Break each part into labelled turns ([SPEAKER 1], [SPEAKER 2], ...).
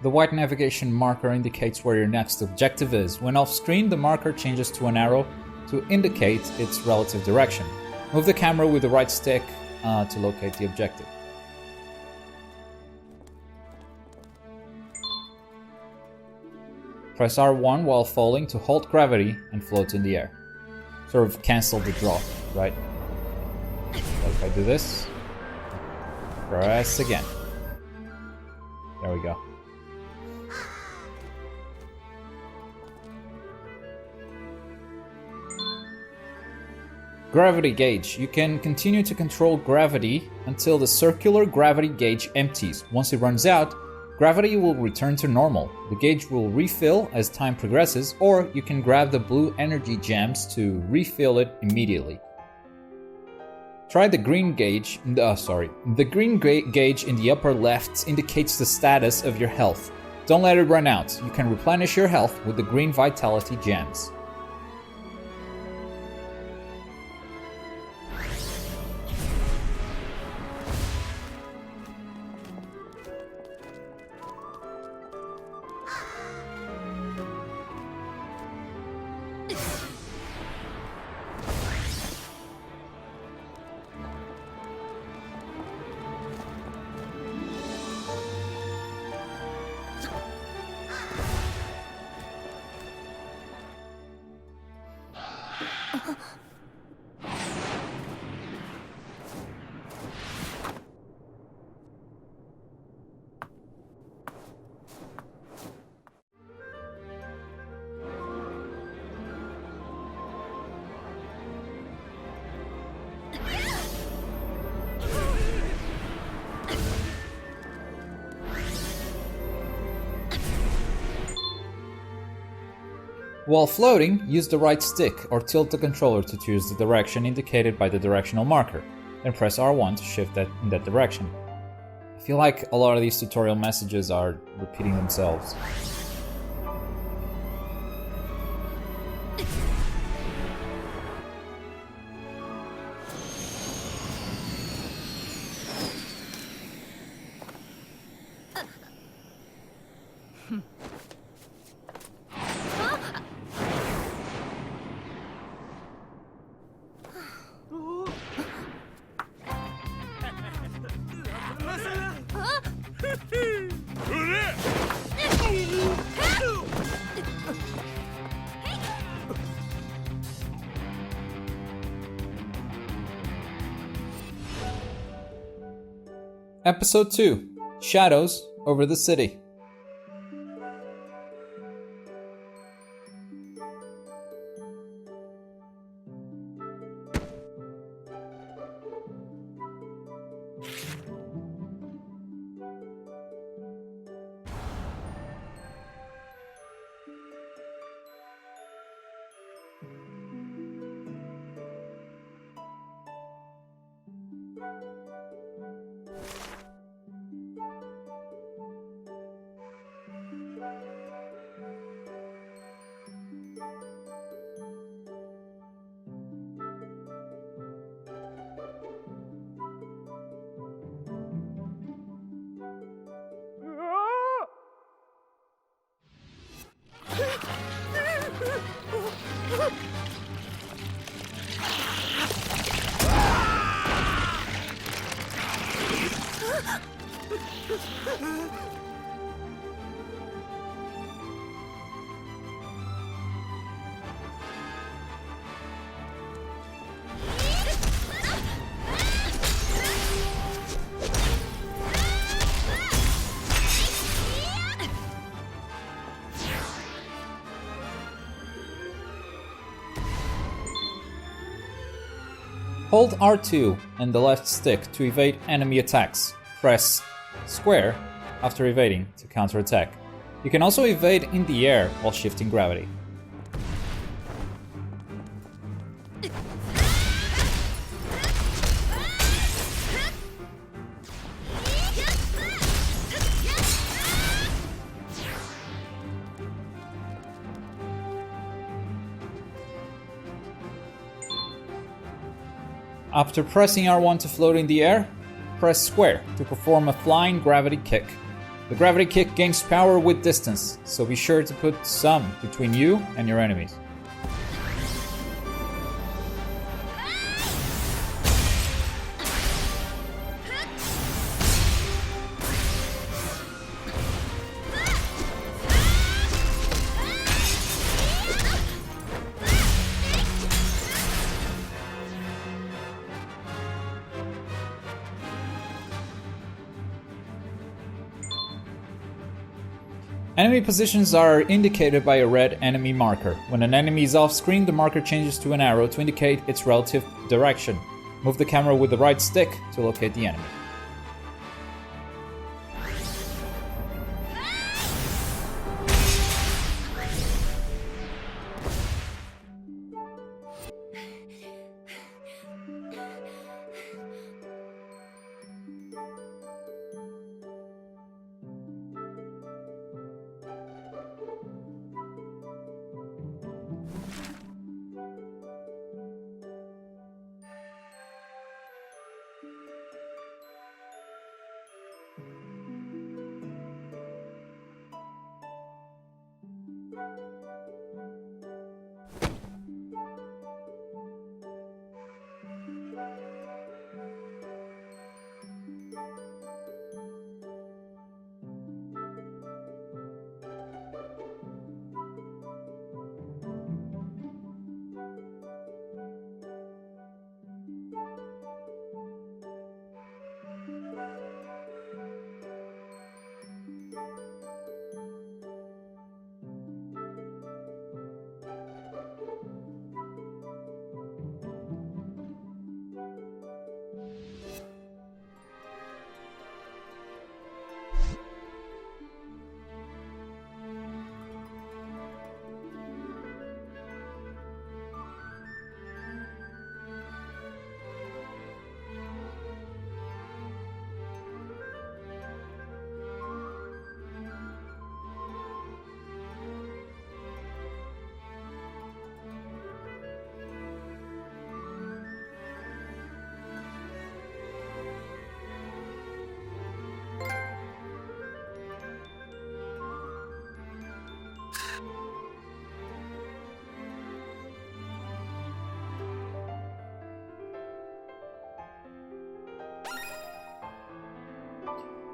[SPEAKER 1] The white navigation marker indicates where your next objective is. When off-screen, the marker changes to an arrow to indicate its relative direction. Move the camera with the right stick to locate the objective. Press R1 while falling to halt gravity and float in the air. Sort of cancel the drop, right? So if I do this, press again. There we go. Gravity gauge. You can continue to control gravity until the circular gravity gauge empties. Once it runs out, gravity will return to normal. The gauge will refill as time progresses, or you can grab the blue energy gems to refill it immediately. Try the green gauge. The green gauge in the upper left indicates the status of your health. Don't let it run out. You can replenish your health with the green vitality gems. While floating, use the right stick or tilt the controller to choose the direction indicated by the directional marker, then press R1 to shift in that direction. I feel like a lot of these tutorial messages are repeating themselves. Episode 2: Shadows over the City. Hold R2 and the left stick to evade enemy attacks. Press square after evading to counterattack. You can also evade in the air while shifting gravity. After pressing R1 to float in the air, press square to perform a flying gravity kick. The gravity kick gains power with distance, so be sure to put some between you and your enemies. Enemy positions are indicated by a red enemy marker. When an enemy is off screen, the marker changes to an arrow to indicate its relative direction. Move the camera with the right stick to locate the enemy.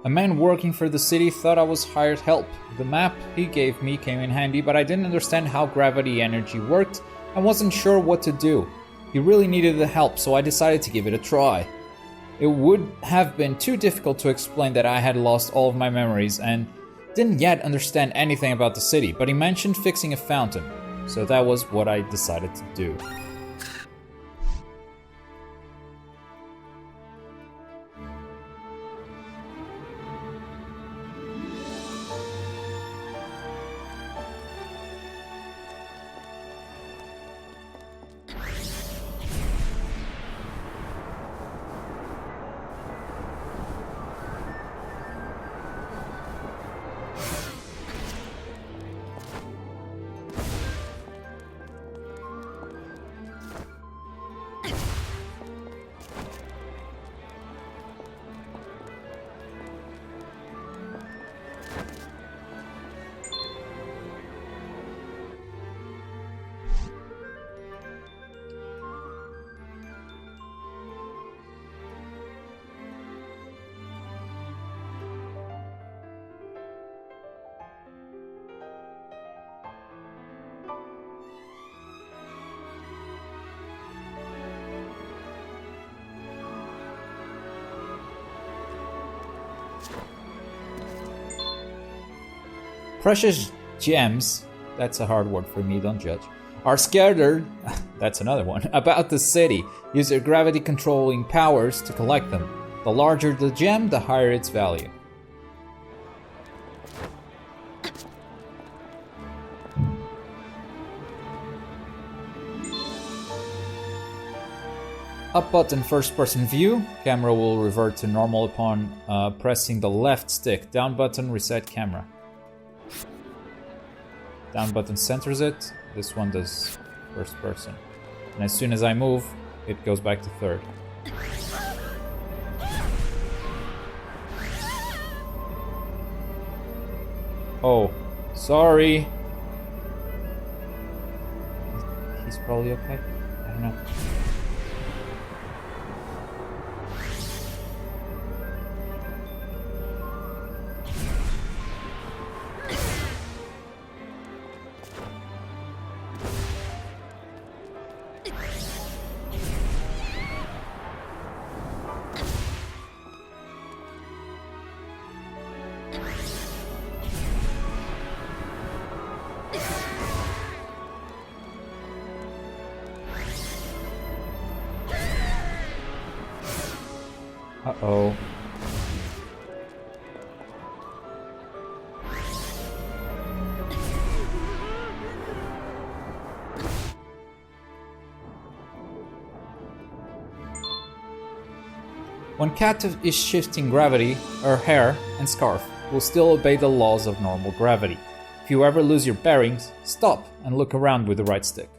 [SPEAKER 1] A man working for the city thought I was hired help. The map he gave me came in handy, but I didn't understand how gravity energy worked and wasn't sure what to do. He really needed the help, so I decided to give it a try. It would have been too difficult to explain that I had lost all of my memories and didn't yet understand anything about the city, but he mentioned fixing a fountain, so that was what I decided to do. Precious gems, that's a hard word for me, don't judge, are scattered, that's another one, about the city. Use your gravity controlling powers to collect them. The larger the gem, the higher its value. Up button first person view, camera will revert to normal upon pressing the left stick. Down button reset camera. Down button centers it, this one does first person. And as soon as I move, it goes back to third. Oh, sorry. He's probably okay. I don't know. Uh-oh. When Cat is shifting gravity, her hair and scarf will still obey the laws of normal gravity. If you ever lose your bearings, stop and look around with the right stick.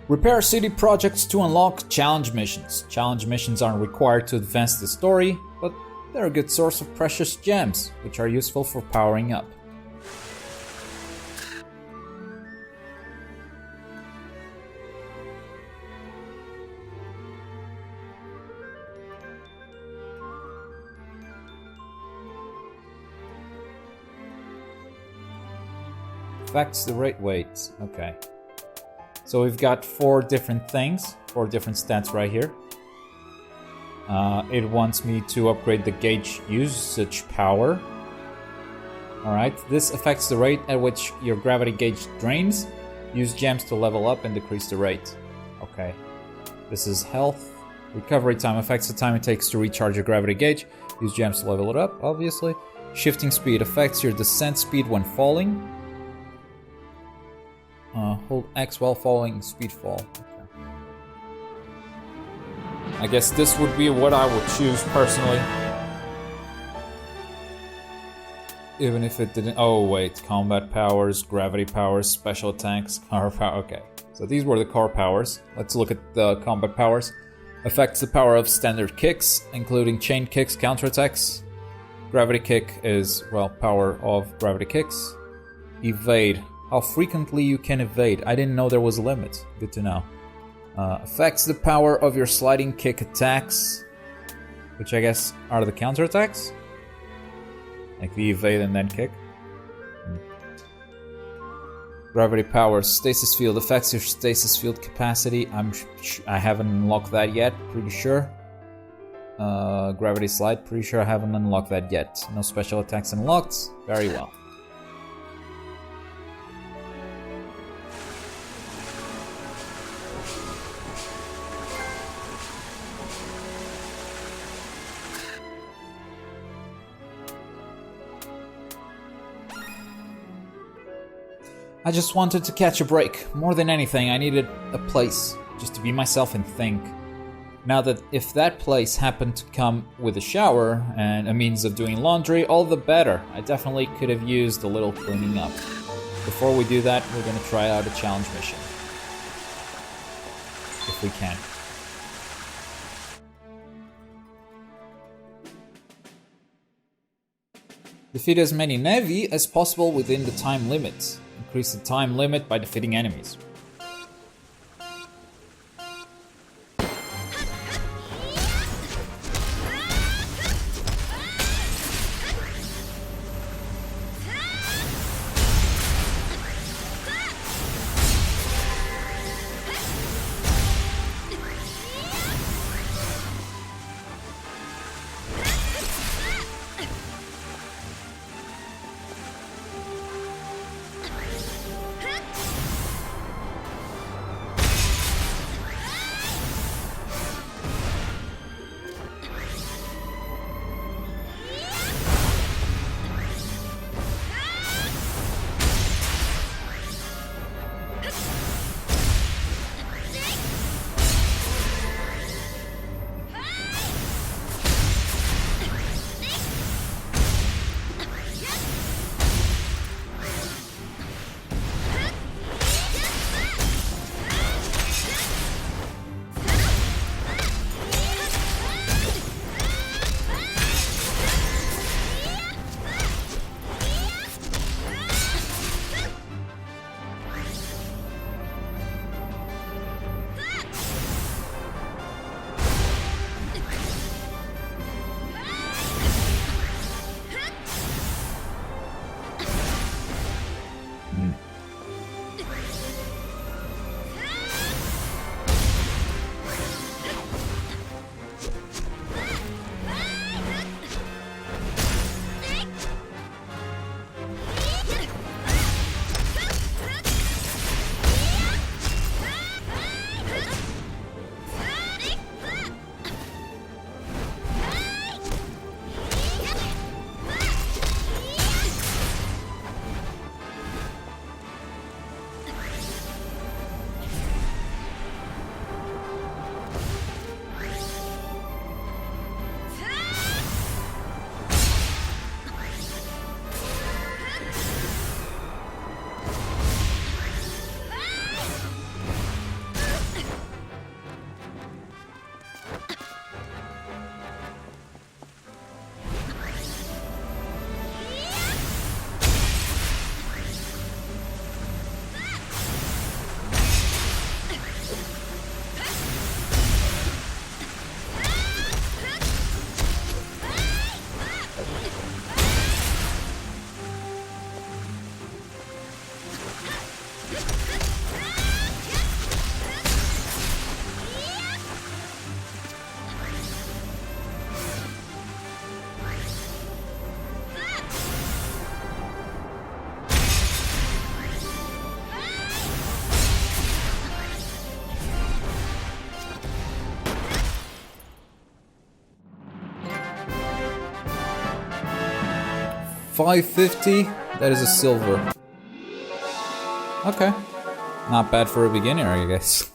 [SPEAKER 1] Repair city projects to unlock challenge missions. Challenge missions aren't required to advance the story, but they're a good source of precious gems, which are useful for powering up. Affects the rate weight. Okay. So we've got 4 different things, 4 different stats right here. It wants me to upgrade the gauge usage power. Alright, this affects the rate at which your gravity gauge drains. Use gems to level up and decrease the rate. Okay. This is health. Recovery time affects the time it takes to recharge your gravity gauge. Use gems to level it up, obviously. Shifting speed affects your descent speed when falling. Hold X while falling, speed fall. Okay. I guess this would be what I would choose personally. Even if it didn't. Oh, wait. Combat powers, gravity powers, special attacks, car power. Okay. So these were the car powers. Let's look at the combat powers. Affects the power of standard kicks, including chain kicks, counterattacks. Gravity kick is, well, power of gravity kicks. Evade. How frequently you can evade. I didn't know there was a limit. Good to know. Affects the power of your sliding kick attacks, which I guess are the counterattacks. Like the evade and then kick. Gravity powers. Stasis field affects your stasis field capacity. I haven't unlocked that yet. Pretty sure. Gravity slide. Pretty sure I haven't unlocked that yet. No special attacks unlocked. Very well. I just wanted to catch a break. More than anything, I needed a place just to be myself and think. Now that if that place happened to come with a shower and a means of doing laundry, all the better. I definitely could have used a little cleaning up. Before we do that, we're gonna try out a challenge mission. If we can. Defeat as many Nevi as possible within the time limit. Increase the time limit by defeating enemies. $5.50. That is a silver. Okay. Not bad for a beginner, I guess.